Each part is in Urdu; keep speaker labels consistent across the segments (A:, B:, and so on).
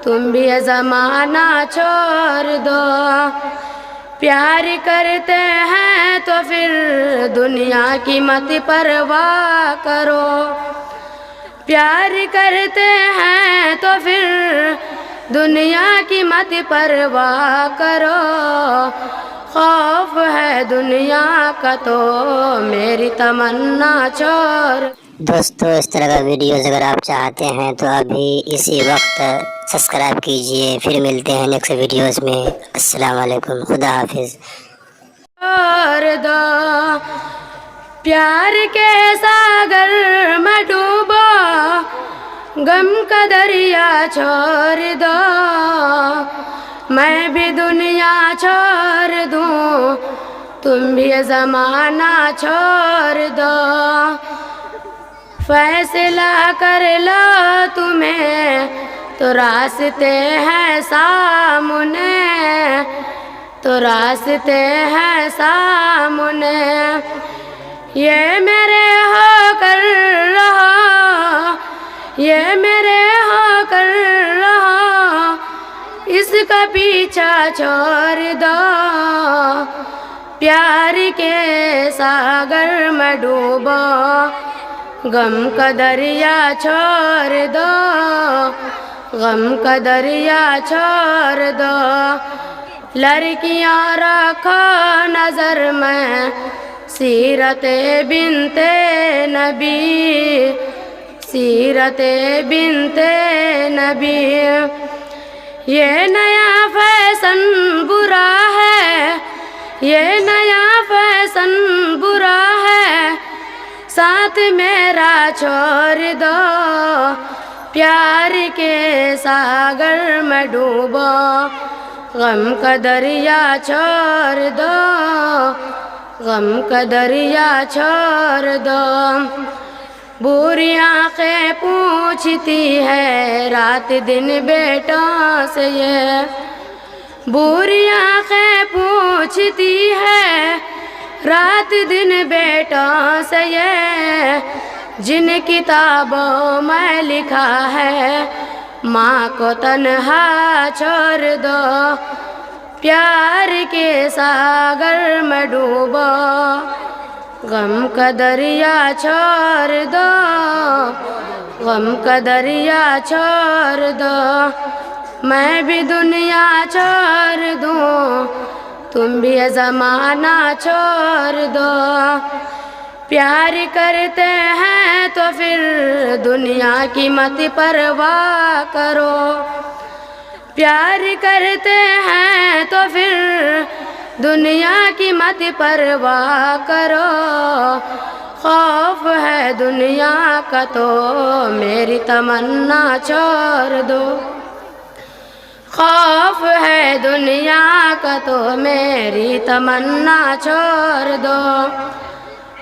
A: تم بھی یہ زمانہ چھوڑ دو۔ پیار کرتے ہیں تو پھر دنیا کی مت پرواہ کرو، پیار کرتے ہیں تو پھر دنیا کی مت پرواہ کرو۔ خوف ہے دنیا کا تو میری تمنا چھوڑ۔
B: دوستو اس طرح کا ویڈیوز اگر آپ چاہتے ہیں تو ابھی اسی وقت سبسکرائب کیجئے۔ پھر ملتے ہیں نیکسٹ ویڈیوز میں۔ السلام علیکم، خدا حافظ۔
A: چھوڑ دو پیار کے ساگر میں ڈوبو، غم کا دریا چھوڑ دو۔ میں بھی دنیا چھوڑ دوں، تم بھی یہ زمانہ چھوڑ دو۔ فیصلہ کر لو تمہیں تو راستے ہیں سامنے، تو راستے ہیں سامنے۔ یہ میرے ہو کر رہو، یہ میرے ہو کر رہو، اس کا پیچھا چھوڑ دو۔ پیار کے ساگر میں ڈوبو، غم کا دریا چھوڑ دو، غم کا دریا چھوڑ دو۔ لڑکیاں رکھو نظر میں سیرت بنت نبی، سیرت بنت نبی۔ یہ نیا فیشن برا ہے، یہ نیا فیشن برا ہے، ساتھ میرا چھوڑ دو۔ پیار کے ساگر میں ڈوبو، غم کا دریا چھوڑ دو، غم کا دریا چھوڑ دو۔ بری آنکھیں پوچھتی ہے رات دن بیٹوں سے، یہ بری آنکھیں پوچھتی ہے رات دن بیٹوں سے، یہ جن کتابوں میں لکھا ہے ماں کو تنہا چھوڑ دو۔ پیار کے ساگر میں ڈوبو، غم کا دریا چھوڑ دو، غم کا دریا چھوڑ دو۔ میں بھی دنیا چھوڑ دوں، تم بھی یہ زمانہ چھوڑ دو۔ پیار کرتے ہیں تو پھر دنیا کی مت پرواہ کرو، پیار کرتے ہیں تو پھر دنیا کی مت پرواہ کرو۔ خوف ہے دنیا کا تو میری تمنا چھوڑ دو، خوف ہے دنیا کا تو میری تمنا چھوڑ دو۔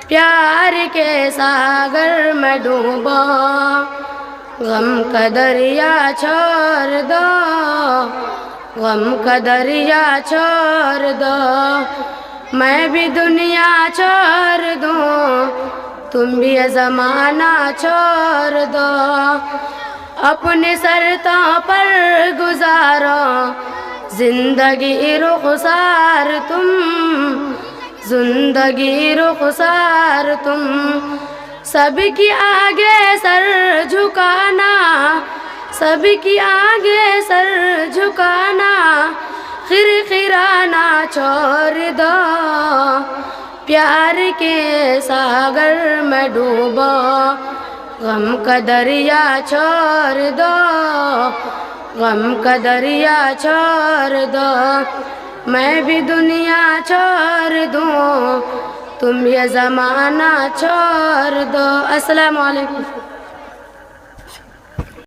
A: پیار کے ساگر میں ڈوبو، غم کا دریا چھوڑ دو، غم کا دریا چھوڑ دو۔ میں بھی دنیا چھوڑ دوں، تم بھی یہ زمانہ چھوڑ دو۔ اپنے شرطوں پر گزارو زندگی رخسار تم، زندگی رخسار تم۔ سب کی آگے سر جھکانا، سب کی آگے سر جھکانا، خرخرانا چھوڑ دو۔ پیار کے ساگر میں ڈوبو، غم کا دریا چھوڑ دو، غم کا دریا چھوڑ دو۔ میں بھی دنیا چھوڑ دوں، تم یہ زمانہ چھوڑ دو۔ السلام علیکم۔